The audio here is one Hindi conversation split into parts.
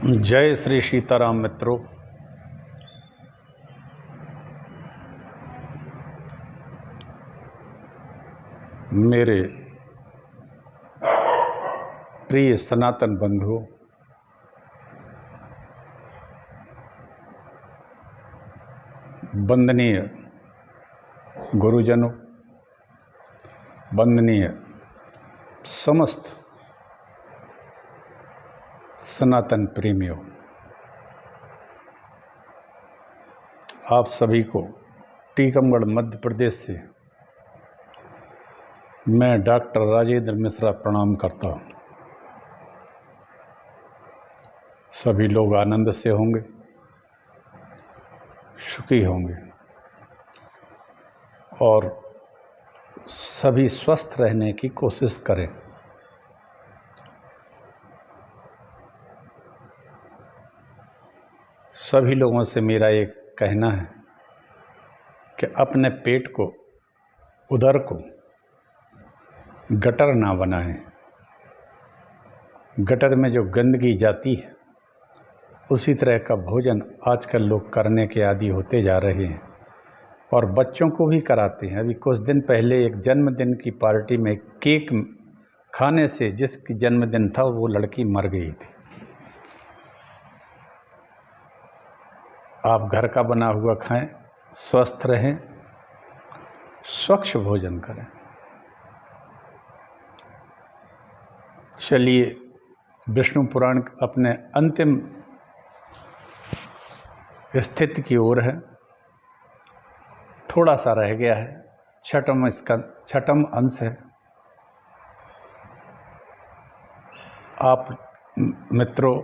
जय श्री सीताराम मित्रों। मेरे प्रिय सनातन बंधुओं, वंदनीय गुरुजनों, वंदनीय समस्त सनातन प्रेमियों, आप सभी को टीकमगढ़ मध्य प्रदेश से मैं डॉक्टर राजेंद्र मिश्रा प्रणाम करता हूँ। सभी लोग आनंद से होंगे, सुखी होंगे और सभी स्वस्थ रहने की कोशिश करें। सभी लोगों से मेरा एक कहना है कि अपने पेट को, उदर को गटर ना बनाएं। गटर में जो गंदगी जाती है उसी तरह का भोजन आजकल लोग करने के आदी होते जा रहे हैं और बच्चों को भी कराते हैं। अभी कुछ दिन पहले एक जन्मदिन की पार्टी में केक खाने से जिसकी जन्मदिन था वो लड़की मर गई थी। आप घर का बना हुआ खाएं, स्वस्थ रहें, स्वच्छ भोजन करें। चलिए, विष्णु पुराण अपने अंतिम स्थिति की ओर है। थोड़ा सा रह गया है, छठम अंश है। आप मित्रों,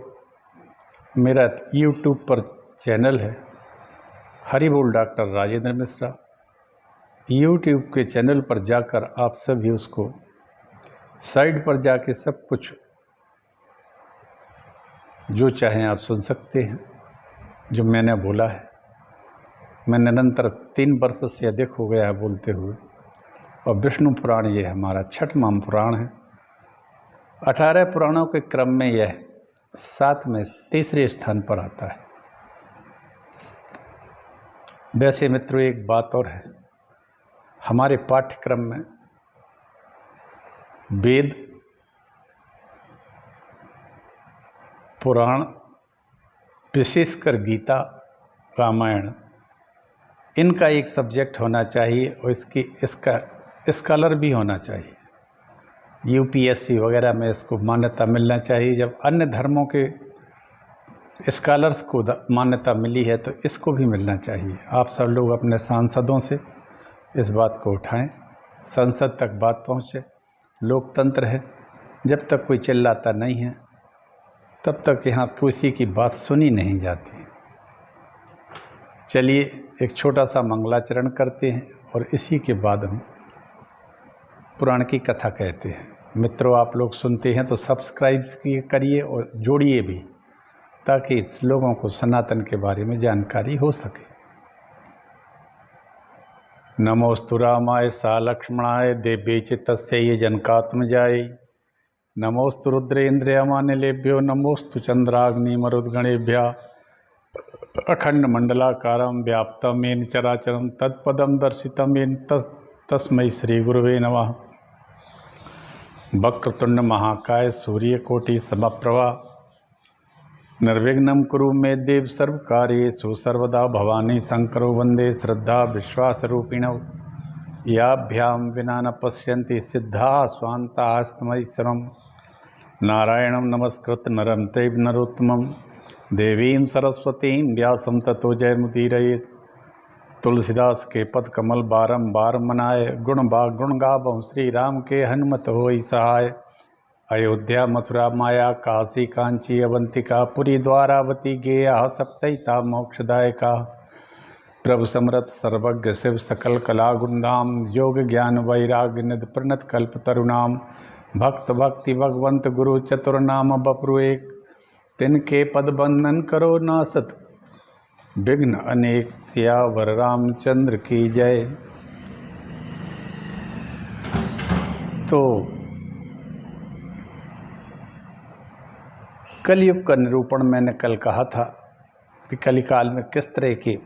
मेरा YouTube पर चैनल है हरि बोल डॉक्टर राजेंद्र मिश्रा। YouTube के चैनल पर जाकर आप सभी उसको साइड पर जाके सब कुछ जो चाहें आप सुन सकते हैं। जो मैंने बोला है, मैं निरंतर 3 वर्ष से अधिक हो गया है बोलते हुए, और विष्णु पुराण ये हमारा 6वां पुराण है। 18 पुराणों के क्रम में यह 7 में तीसरे स्थान पर आता है। वैसे मित्रों, एक बात और है, हमारे पाठ्यक्रम में वेद, पुराण, विशेषकर गीता, रामायण, इनका एक सब्जेक्ट होना चाहिए और इसका स्कॉलर भी होना चाहिए। UPSC वगैरह में इसको मान्यता मिलना चाहिए। जब अन्य धर्मों के स्कॉलर्स को मान्यता मिली है तो इसको भी मिलना चाहिए। आप सब लोग अपने सांसदों से इस बात को उठाएं, संसद तक बात पहुंचे। लोकतंत्र है, जब तक कोई चिल्लाता नहीं है तब तक यहाँ किसी की बात सुनी नहीं जाती। चलिए, एक छोटा सा मंगलाचरण करते हैं और इसी के बाद हम पुराण की कथा कहते हैं। मित्रों, आप लोग सुनते हैं तो सब्सक्राइब करिए और जोड़िए भी, ताकि लोगों को सनातन के बारे में जानकारी हो सके। नमोस्तु रामाय सा लक्ष्मणाय देव्यै च तस्यै जनकात्मजायै। नमोस्तु रुद्रेन्द्रियमानिलेभ्यो नमोस्तु चंद्राग्निमरुद्गणेभ्यः। अखंडमंडलाकारं व्याप्तं येन चराचरं तत्पदं दर्शितं येन तस्मै श्रीगुरुवे नमः। वक्रतुंड महाकाय सूर्यकोटि समप्रभा निर्विघ्नं कुरु मे देव सर्वकार्येषु सर्वदा। भवानी शंकरो वंदे श्रद्धा विश्वासरूपिणौ। याभ्यां विना न पश्यन्ति सिद्धाः स्वान्ताः तस्मै नारायणं नमस्कृत्य नरं चैव नरोत्तमं देवीं सरस्वतीं व्यासं ततो जयमुदीरयेत्। तुलसीदास के पद कमल बारंबार मनाए, गुण गावहु श्री राम के हनुमत होई सहाय। अयोध्या मथुरा माया काशी कांची अवंतिका, पुरी द्वारावती गेया सप्तैता मोक्षदायका। प्रभु समरथ सर्वज्ञ शिव सकल कला गुणधाम, योग ज्ञान वैराग्य निधि प्रणत कल्प तरुणाम। भक्त भक्ति भगवंत गुरु चतुर्नाम बपरु एक, तिनके पद बंदन करो नासत विघ्न अनेक। सियावर रामचंद्र की जय। तो कलयुग का निरूपण मैंने कल कहा था कि कलिकाल में किस तरह की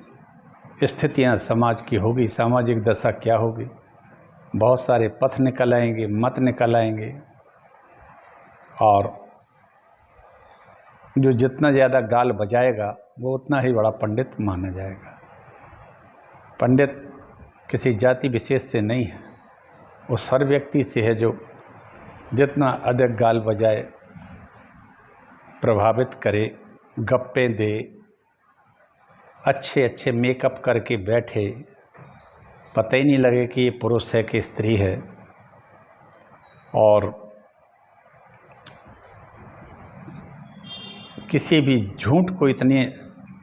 स्थितियां समाज की होगी, सामाजिक दशा क्या होगी। बहुत सारे पथ निकल आएंगे, मत निकल आएंगे, और जो जितना ज़्यादा गाल बजाएगा वो उतना ही बड़ा पंडित माना जाएगा। पंडित किसी जाति विशेष से नहीं है, वो हर व्यक्ति से है जो जितना अधिक गाल बजाए, प्रभावित करे, गप्पे दे, अच्छे अच्छे मेकअप करके बैठे, पता ही नहीं लगे कि ये पुरुष है कि स्त्री है, और किसी भी झूठ को इतने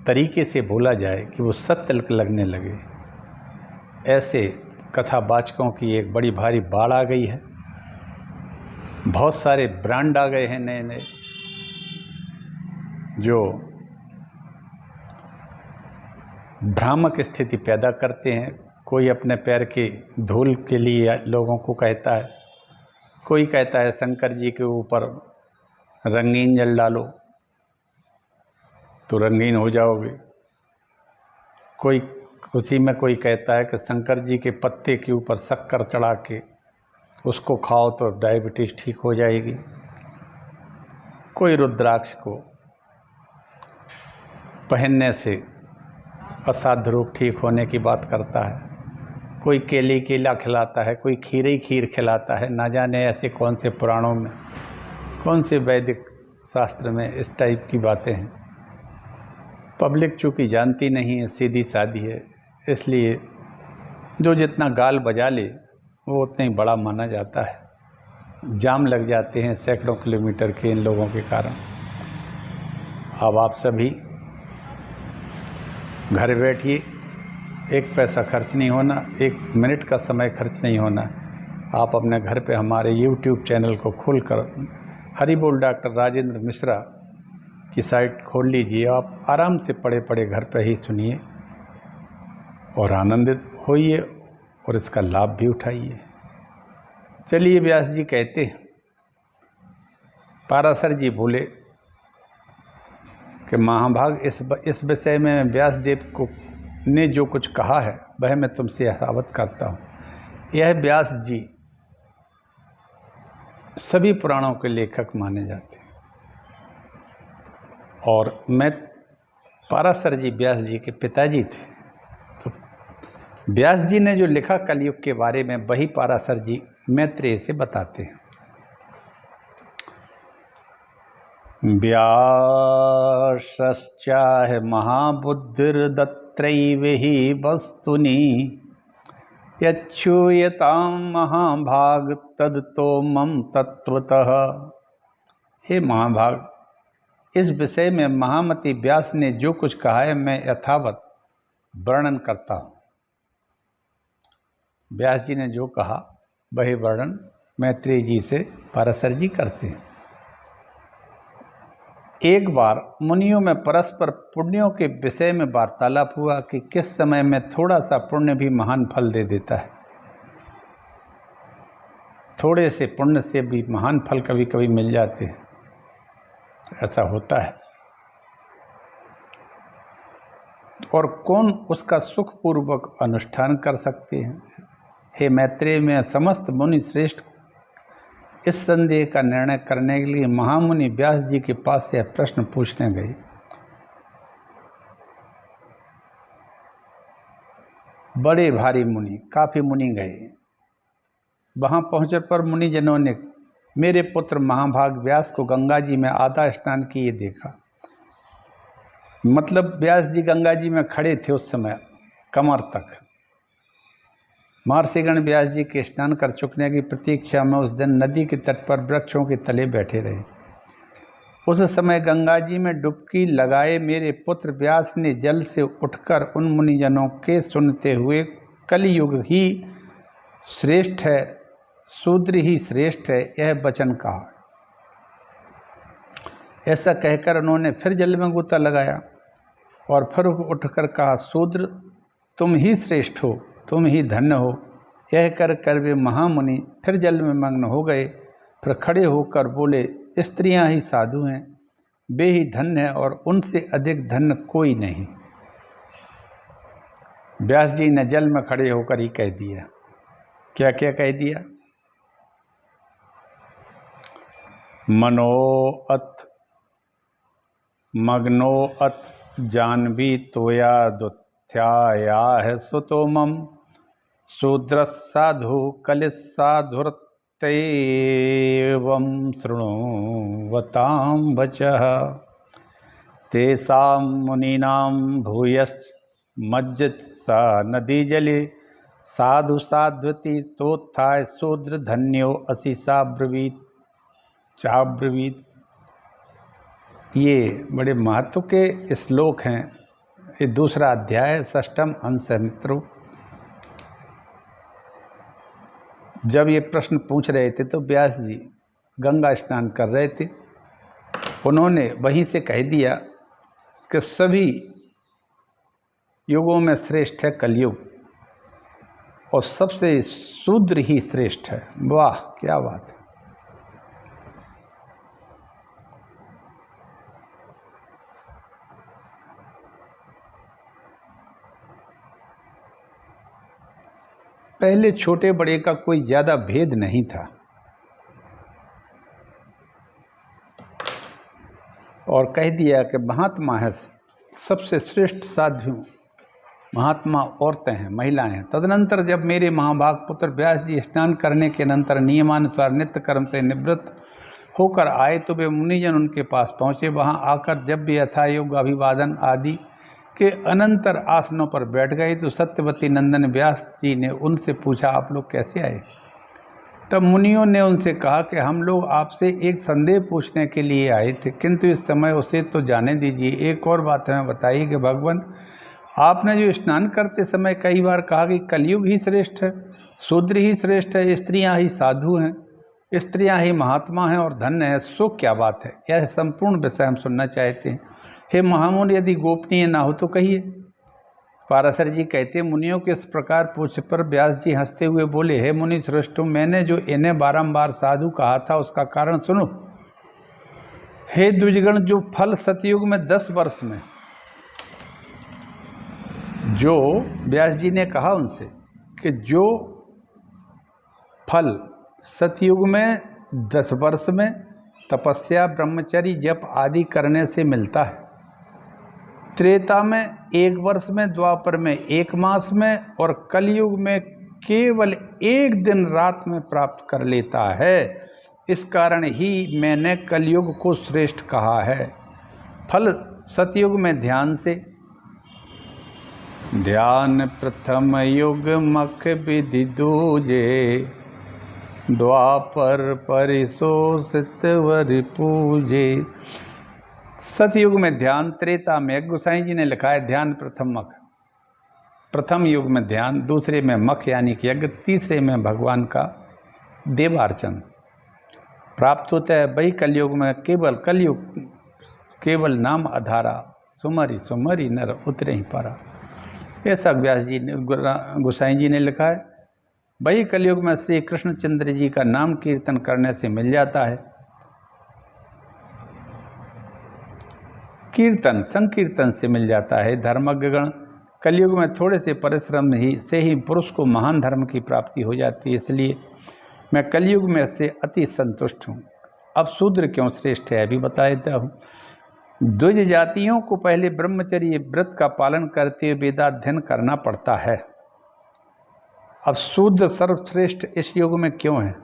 तरीके से बोला जाए कि वो सत्य लगने लगे। ऐसे कथावाचकों की एक बड़ी भारी बाढ़ आ गई है। बहुत सारे ब्रांड आ गए हैं नए नए, जो भ्रामक स्थिति पैदा करते हैं। कोई अपने पैर की धूल के लिए लोगों को कहता है, कोई कहता है शंकर जी के ऊपर रंगीन जल डालो तो रंगीन हो जाओगे। कोई उसी में कोई कहता है कि शंकर जी के पत्ते के ऊपर शक्कर चढ़ा के उसको खाओ तो डायबिटीज़ ठीक हो जाएगी। कोई रुद्राक्ष को पहनने से असाध्य रोग ठीक होने की बात करता है। कोई केले केला खिलाता है, कोई खीर ही खीर खिलाता है। ना जाने ऐसे कौन से पुराणों में, कौन से वैदिक शास्त्र में इस टाइप की बातें हैं। पब्लिक चूँकि जानती नहीं है, सीधी सादी है, इसलिए जो जितना गाल बजा ले वो उतना ही बड़ा माना जाता है। जाम लग जाते हैं सैकड़ों किलोमीटर के इन लोगों के कारण। अब आप सभी घर बैठिए, एक पैसा खर्च नहीं होना, एक मिनट का समय खर्च नहीं होना। आप अपने घर पे हमारे YouTube चैनल को खोलकर हरि बोल डॉक्टर राजेंद्र मिश्रा की साइट खोल लीजिए। आप आराम से पड़े पड़े घर पे ही सुनिए और आनंदित होइए और इसका लाभ भी उठाइए। चलिए, व्यास जी कहते हैं, पाराशर जी बोले कि महाभाग इस विषय में व्यास देव को ने जो कुछ कहा है वह मैं तुमसे अवगत करता हूँ। यह व्यास जी सभी पुराणों के लेखक माने जाते हैं, और मैं पाराशर जी व्यास जी के पिताजी थे। तो व्यास जी ने जो लिखा कलयुग के बारे में वही पाराशर जी मैत्रेय से बताते हैं। व्यासश्चाह महाबुद्धिर्दत्रैवहि वस्तुनि यच्छूयतां महाभाग तदतो मम तत्वतः। हे महाभाग, इस विषय में महामति व्यास ने जो कुछ कहा है मैं यथावत वर्णन करता हूँ। व्यास जी ने जो कहा वही वर्णन मैत्रेय जी से पाराशर जी करते हैं। एक बार मुनियों में परस्पर पुण्यों के विषय में वार्तालाप हुआ कि किस समय में थोड़ा सा पुण्य भी महान फल दे देता है। थोड़े से पुण्य से भी महान फल कभी कभी मिल जाते हैं, ऐसा होता है। और कौन उसका सुखपूर्वक अनुष्ठान कर सकते हैं। हे मैत्रेय, में समस्त मुनि श्रेष्ठ इस संदेह का निर्णय करने के लिए महामुनि व्यास जी के पास यह प्रश्न पूछने गए। बड़े भारी मुनि, काफी मुनि गए। वहां पहुंचे पर मुनिजनों ने मेरे पुत्र महाभाग व्यास को गंगा जी में आधा स्नान किए देखा। मतलब व्यास जी गंगा जी में खड़े थे उस समय कमर तक। महर्षिगण व्यास जी के स्नान कर चुकने की प्रतीक्षा में उस दिन नदी के तट पर वृक्षों के तले बैठे रहे। उस समय गंगा जी में डुबकी लगाए मेरे पुत्र व्यास ने जल से उठकर उन मुनिजनों के सुनते हुए कलयुग ही श्रेष्ठ है, शूद्र ही श्रेष्ठ है, यह वचन कहा। ऐसा कहकर उन्होंने फिर जल में गोता लगाया और फिर उठकर कहा, शूद्र तुम ही श्रेष्ठ हो, तुम ही धन्य हो। यह कर वे महामुनि फिर जल में मग्न हो गए। फिर खड़े होकर बोले, स्त्रियां ही साधु हैं, वे ही धन्य है और उनसे अधिक धन्य कोई नहीं। व्यास जी ने जल में खड़े होकर ही कह दिया। क्या क्या कह दिया? मनोअथ मग्नोअथ जानवी तोया दुथ्याया है सुतोमम शूद्रसाधु कलिसाधुरतेवं शृणुवतां वचः तेषां मुनीनां भूयश्मज्जित्सा नदी जले साधु साध्वती तोत्थाय शूद्र धन्यो असि चाब्रवीत। ये बड़े महत्व के श्लोक हैं। ये दूसरा अध्याय 6वां अंश है मित्रों। जब ये प्रश्न पूछ रहे थे तो व्यास जी गंगा स्नान कर रहे थे। उन्होंने वहीं से कह दिया कि सभी युगों में श्रेष्ठ है कलयुग और सबसे शूद्र ही श्रेष्ठ है। वाह क्या बात है! पहले छोटे बड़े का कोई ज्यादा भेद नहीं था और कह दिया कि महात्मा है सबसे श्रेष्ठ साधु महात्मा औरतें हैं, महिलाएं हैं। तदनंतर जब मेरे महाभाग पुत्र व्यास जी स्नान करने के अनंतर नियमानुसार नित्य कर्म से निवृत्त होकर आए तो वे मुनिजन उनके पास पहुँचे। वहाँ आकर जब भी यथायोग अभिवादन आदि के अनंतर आसनों पर बैठ गए तो सत्यवती नंदन व्यास जी ने उनसे पूछा, आप लोग कैसे आए? तब मुनियों ने उनसे कहा कि हम लोग आपसे एक संदेह पूछने के लिए आए थे, किंतु इस समय उसे तो जाने दीजिए। एक और बात हमें बताइए कि भगवान, आपने जो स्नान करते समय कई बार कहा कि कलयुग ही श्रेष्ठ है, शूद्र ही श्रेष्ठ है, स्त्रियां ही साधु हैं, स्त्रियां ही महात्मा हैं और धन्य है, सो क्या बात है? यह संपूर्ण विषय हम सुनना चाहते हैं। हे महामुनि, यदि गोपनीय ना हो तो कहिए। पाराशर जी कहते, मुनियों के इस प्रकार पूछ पर व्यास जी हंसते हुए बोले, हे मुनि श्रेष्ठ, मैंने जो इन्हें बारंबार साधु कहा था उसका कारण सुनो। हे द्विजगण, जो फल सतयुग में 10 वर्ष में, जो व्यास जी ने कहा उनसे कि जो फल सतयुग में 10 वर्ष में तपस्या ब्रह्मचर्य जप आदि करने से मिलता है, त्रेता में 1 वर्ष में, द्वापर में 1 मास में और कलयुग में केवल 1 दिन रात में प्राप्त कर लेता है। इस कारण ही मैंने कलयुग को श्रेष्ठ कहा है। फल सतयुग में ध्यान से, ध्यान प्रथम युग मख विधि दूजे, द्वापर परिशोषित वर पूजे। सतयुग में ध्यान, त्रेता में, गोसाई जी ने लिखा है ध्यान प्रथम मख, प्रथम युग में ध्यान, दूसरे में मख यानी कि यज्ञ, तीसरे में भगवान का देवार्चन प्राप्त होता है। वही कलयुग में कलयुग केवल नाम आधारा, सुमरी सुमरी नर उतरे ही पारा। ऐसा व्यास जी ने गोसाई जी ने लिखा है। वही कलयुग में श्री कृष्णचंद्र जी का नाम कीर्तन करने से मिल जाता है। कीर्तन संकीर्तन से मिल जाता है। धर्मज्ञगण, कलयुग में थोड़े से परिश्रम से ही पुरुष को महान धर्म की प्राप्ति हो जाती है, इसलिए मैं कलयुग में से अति संतुष्ट हूँ। अब शूद्र क्यों श्रेष्ठ है अभी बता देता हूँ। द्विज जातियों को पहले ब्रह्मचर्य व्रत का पालन करते हुए वेदाध्ययन करना पड़ता है। अब शूद्र सर्वश्रेष्ठ इस युग में क्यों है?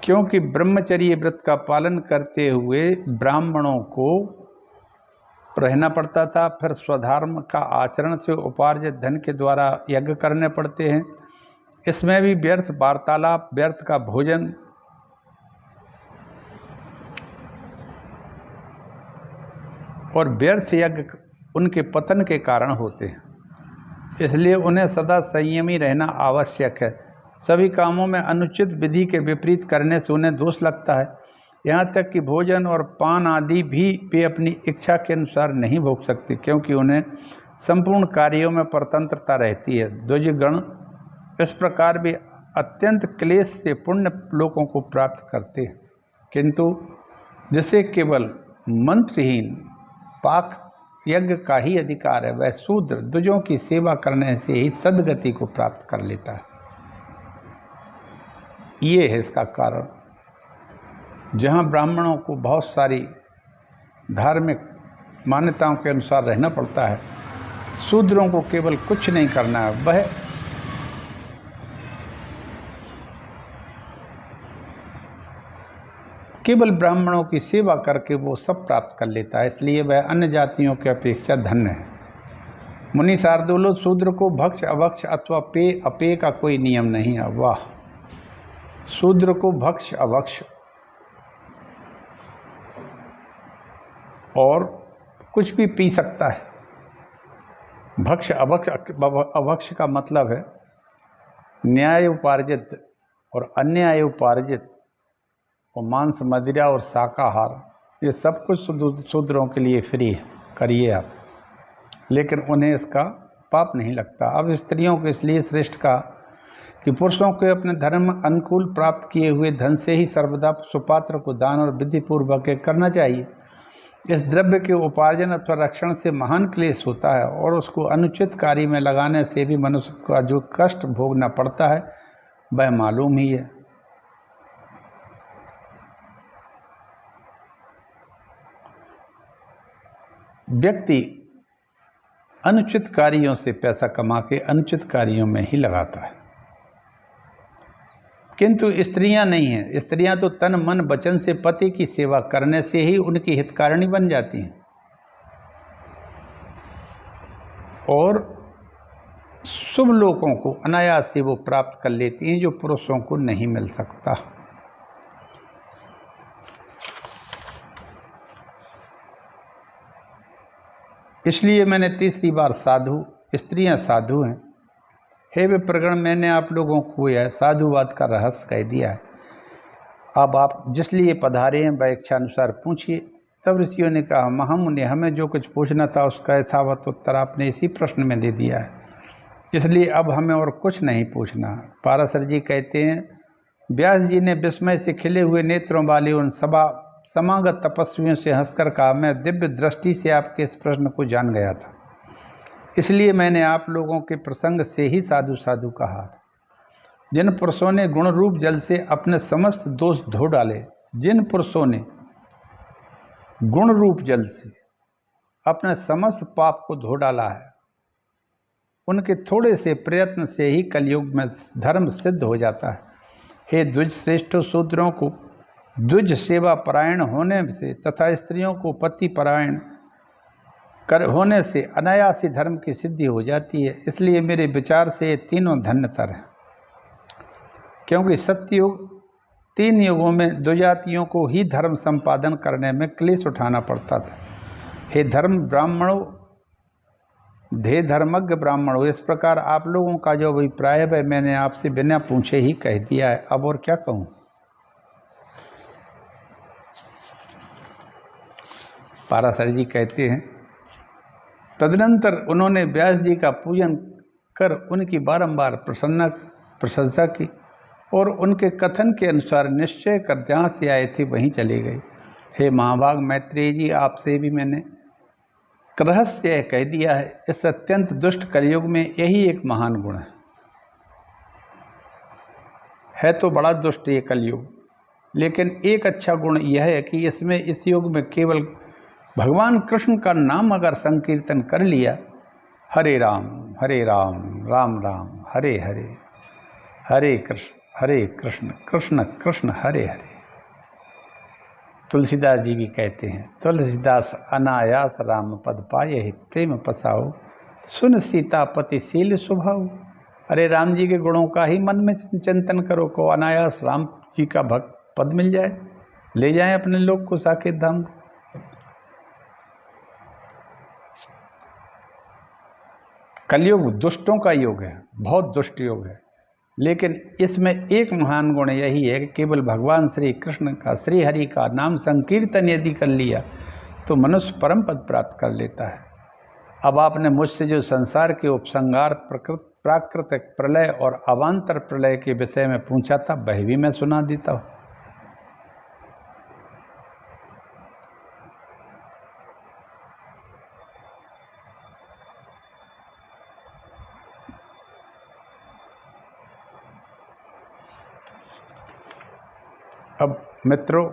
क्योंकि ब्रह्मचर्य व्रत का पालन करते हुए ब्राह्मणों को रहना पड़ता था, फिर स्वधर्म का आचरण से उपार्जित धन के द्वारा यज्ञ करने पड़ते हैं। इसमें भी व्यर्थ वार्तालाप, व्यर्थ का भोजन और व्यर्थ यज्ञ उनके पतन के कारण होते हैं, इसलिए उन्हें सदा संयमी रहना आवश्यक है। सभी कामों में अनुचित विधि के विपरीत करने से उन्हें दोष लगता है। यहाँ तक कि भोजन और पान आदि भी वे अपनी इच्छा के अनुसार नहीं भोग सकते, क्योंकि उन्हें संपूर्ण कार्यों में परतंत्रता रहती है। द्विजगण इस प्रकार वे अत्यंत क्लेश से पुण्य लोकों को प्राप्त करते हैं, किंतु जिसे केवल मंत्रहीन पाक यज्ञ का ही अधिकार है, वह शूद्र द्विजों की सेवा करने से ही सद्गति को प्राप्त कर लेता है। ये है इसका कारण। जहाँ ब्राह्मणों को बहुत सारी धार्मिक मान्यताओं के अनुसार रहना पड़ता है, शूद्रों को केवल कुछ नहीं करना है, वह केवल ब्राह्मणों की सेवा करके वो सब प्राप्त कर लेता है, इसलिए वह अन्य जातियों की अपेक्षा धन्य है। मुनि शार्दूलो, शूद्र को भक्ष अभक्ष अथवा पेय अपेय का कोई नियम नहीं है। वाह! शूद्र को भक्ष अभक्ष और कुछ भी पी सकता है। भक्ष अभक्ष का मतलब है न्याय उपार्जित और अन्याय उपार्जित और मांस मदिरा और शाकाहार, ये सब कुछ शूद्रों के लिए फ्री है, करिए आप, लेकिन उन्हें इसका पाप नहीं लगता। अब स्त्रियों को इसलिए श्रेष्ठ कहा कि पुरुषों को अपने धर्म अनुकूल प्राप्त किए हुए धन से ही सर्वदा सुपात्र को दान और विधिपूर्वक करना चाहिए। इस द्रव्य के उपार्जन अथवा रक्षण से महान क्लेश होता है और उसको अनुचित कार्य में लगाने से भी मनुष्य का जो कष्ट भोगना पड़ता है वह मालूम ही है। व्यक्ति अनुचित कार्यों से पैसा कमा के अनुचित कार्यों में ही लगाता है, किंतु स्त्रियां नहीं हैं। स्त्रियां तो तन मन वचन से पति की सेवा करने से ही उनकी हितकारिणी बन जाती हैं और शुभ लोगों को अनायास से वो प्राप्त कर लेती हैं जो पुरुषों को नहीं मिल सकता। इसलिए मैंने तीसरी बार साधु, स्त्रियां साधु हैं, हे वे प्रगण, मैंने आप लोगों को यह साधुवाद का रहस्य कह दिया है। अब आप जिस लिए पधारे हैं वह इच्छानुसार पूछिए। तब ऋषियों ने कहा, महामुनि, हमें जो कुछ पूछना था उसका यथावत उत्तर आपने इसी प्रश्न में दे दिया है, इसलिए अब हमें और कुछ नहीं पूछना। पाराशर जी कहते हैं, व्यास जी ने विस्मय से खिले हुए नेत्रों वाले उन समागत तपस्वियों से हंसकर कहा, मैं दिव्य दृष्टि से आपके इस प्रश्न को जान गया था, इसलिए मैंने आप लोगों के प्रसंग से ही साधु साधु कहा। जिन पुरुषों ने गुण रूप जल से अपने समस्त दोष धो डाले, जिन पुरुषों ने गुण रूप जल से अपने समस्त पाप को धो डाला है, उनके थोड़े से प्रयत्न से ही कलयुग में धर्म सिद्ध हो जाता है। हे द्विज श्रेष्ठों, शूद्रों को द्विज सेवा परायण होने से तथा स्त्रियों को पति परायण होने से अनायास ही धर्म की सिद्धि हो जाती है। इसलिए मेरे विचार से ये तीनों धन्यतर हैं, क्योंकि सत्ययुग 3 युगों में दो जातियों को ही धर्म संपादन करने में क्लेश उठाना पड़ता था। हे धर्म ब्राह्मणों, धे धर्मज्ञ ब्राह्मणों, इस प्रकार आप लोगों का जो अभिप्राय है मैंने आपसे बिना पूछे ही कह दिया है, अब और क्या कहूँ। पाराशर जी कहते हैं, तदनंतर उन्होंने व्यास जी का पूजन कर उनकी बारंबार प्रशंसा की और उनके कथन के अनुसार निश्चय कर जहाँ से आए थे वहीं चले गए। हे महाभाग मैत्रेय जी, आपसे भी मैंने रहस्य कह दिया है। इस अत्यंत दुष्ट कलयुग में यही एक महान गुण है तो बड़ा दुष्ट ये कलयुग, लेकिन एक अच्छा गुण यह है कि इसमें इस युग में केवल भगवान कृष्ण का नाम अगर संकीर्तन कर लिया, हरे राम राम राम हरे हरे, हरे कृष्ण कृष्ण कृष्ण हरे हरे। तुलसीदास जी भी कहते हैं, तुलसीदास अनायास राम पद पाए ही प्रेम पसाओ, सुन सीतापति शील स्वभाव। अरे राम जी के गुणों का ही मन में चिंतन करो को अनायास राम जी का भक्त पद मिल जाए, ले जाएं अपने लोग को साकेत धाम को। कलयुग दुष्टों का युग है, बहुत दुष्ट युग है, लेकिन इसमें एक महान गुण यही है कि केवल भगवान श्री कृष्ण का, श्री हरि का नाम संकीर्तन यदि कर लिया तो मनुष्य परम पद प्राप्त कर लेता है। अब आपने मुझसे जो संसार के उपसंहार, प्राकृतिक प्रलय और अवान्तर प्रलय के विषय में पूछा था, वह भी मैं सुना देता हूँ। अब मित्रों,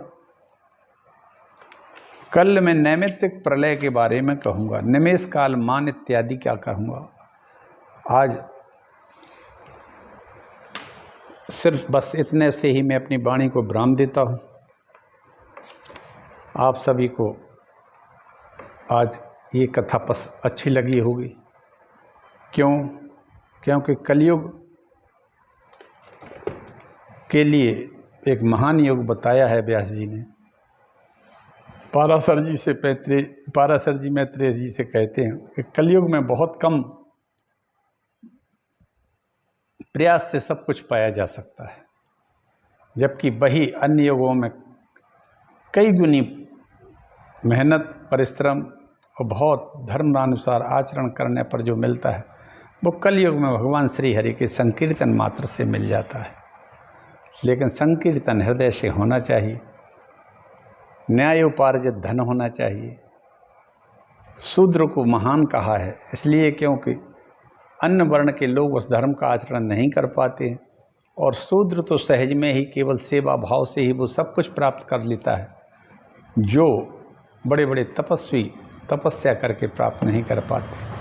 कल मैं नैमित्तिक प्रलय के बारे में कहूँगा, निमेष काल मान इत्यादि क्या कहूँगा। आज सिर्फ बस इतने से ही मैं अपनी वाणी को विराम देता हूँ। आप सभी को आज ये कथा अच्छी लगी होगी। क्योंकि कलयुग के लिए एक महान युग बताया है व्यास जी ने। पाराशर जी मैत्रेय जी से कहते हैं कि कलयुग में बहुत कम प्रयास से सब कुछ पाया जा सकता है, जबकि वही अन्य युगों में कई गुनी मेहनत, परिश्रम और बहुत धर्मानुसार आचरण करने पर जो मिलता है वो कलयुग में भगवान श्री हरि के संकीर्तन मात्र से मिल जाता है। लेकिन संकीर्तन हृदय से होना चाहिए, न्यायोपार्जित धन होना चाहिए। शूद्र को महान कहा है इसलिए क्योंकि अन्य वर्ण के लोग उस धर्म का आचरण नहीं कर पाते हैं, और शूद्र तो सहज में ही केवल सेवा भाव से ही वो सब कुछ प्राप्त कर लेता है, जो बड़े बड़े तपस्वी तपस्या करके प्राप्त नहीं कर पाते।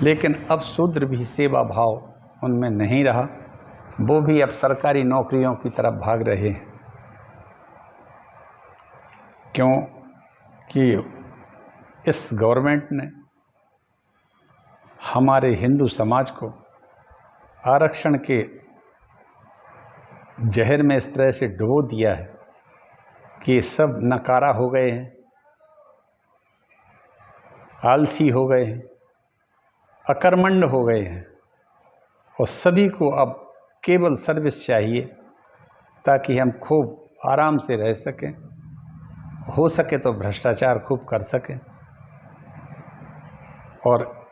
लेकिन अब शूद्र भी सेवा भाव उनमें नहीं रहा, वो भी अब सरकारी नौकरियों की तरफ भाग रहे हैं। क्योंकि इस गवर्नमेंट ने हमारे हिंदू समाज को आरक्षण के जहर में इस तरह से डुबो दिया है कि सब नकारा हो गए हैं, आलसी हो गए हैं, अकर्मण्य हो गए हैं, और सभी को अब केवल सर्विस चाहिए ताकि हम खूब आराम से रह सकें, हो सके तो भ्रष्टाचार खूब कर सकें। और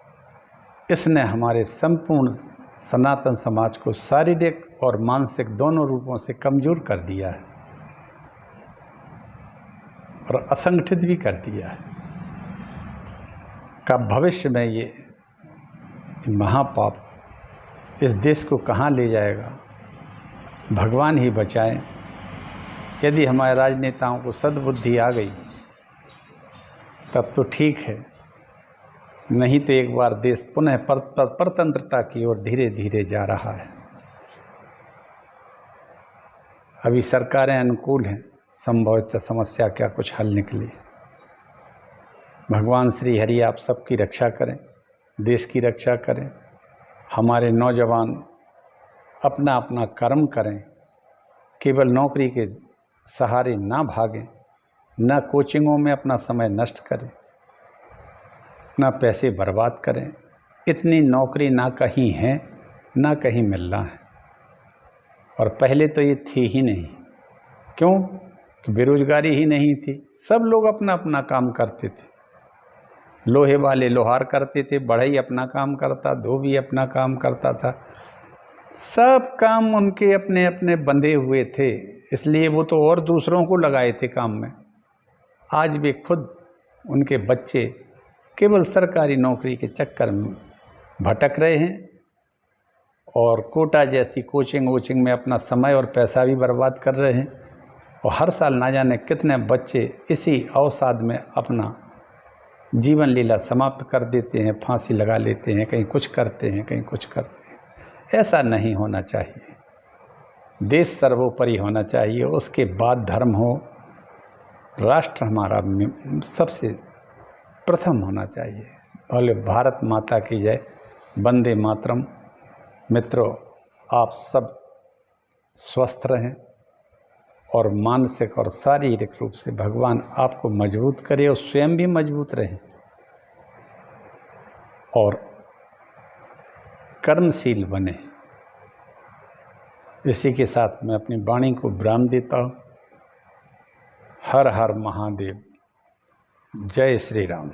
इसने हमारे संपूर्ण सनातन समाज को शारीरिक और मानसिक दोनों रूपों से कमज़ोर कर दिया है और असंगठित भी कर दिया है। का भविष्य में ये महापाप इस देश को कहाँ ले जाएगा, भगवान ही बचाएं। यदि हमारे राजनेताओं को सद्बुद्धि आ गई तब तो ठीक है, नहीं तो एक बार देश पुनः परतंत्रता की ओर धीरे धीरे जा रहा है। अभी सरकारें अनुकूल हैं, संभवतः समस्या क्या कुछ हल निकले। भगवान श्री हरि आप सबकी रक्षा करें, देश की रक्षा करें। हमारे नौजवान अपना अपना कर्म करें, केवल नौकरी के सहारे ना भागें, ना कोचिंगों में अपना समय नष्ट करें, ना पैसे बर्बाद करें। इतनी नौकरी ना कहीं है ना कहीं मिलना है, और पहले तो ये थी ही नहीं। क्यों? कि बेरोजगारी ही नहीं थी, सब लोग अपना अपना काम करते थे। लोहे वाले लोहार करते थे, बढ़ई अपना काम करता, धोबी अपना काम करता था, सब काम उनके अपने अपने बंधे हुए थे, इसलिए वो तो और दूसरों को लगाए थे काम में। आज भी खुद उनके बच्चे केवल सरकारी नौकरी के चक्कर में भटक रहे हैं और कोटा जैसी कोचिंग वोचिंग में अपना समय और पैसा भी बर्बाद कर रहे हैं, और हर साल ना जाने कितने बच्चे इसी अवसाद में अपना जीवन लीला समाप्त कर देते हैं, फांसी लगा लेते हैं, कहीं कुछ करते हैं, कहीं कुछ करते हैं। ऐसा नहीं होना चाहिए। देश सर्वोपरि होना चाहिए, उसके बाद धर्म हो, राष्ट्र हमारा सबसे प्रथम होना चाहिए। बोले भारत माता की जय, वंदे मातरम। मित्रों, आप सब स्वस्थ रहें और मानसिक और शारीरिक रूप से भगवान आपको मजबूत करे और स्वयं भी मजबूत रहें और कर्मशील बने। इसी के साथ मैं अपनी वाणी को विराम देता हूँ। हर हर महादेव। जय श्री राम।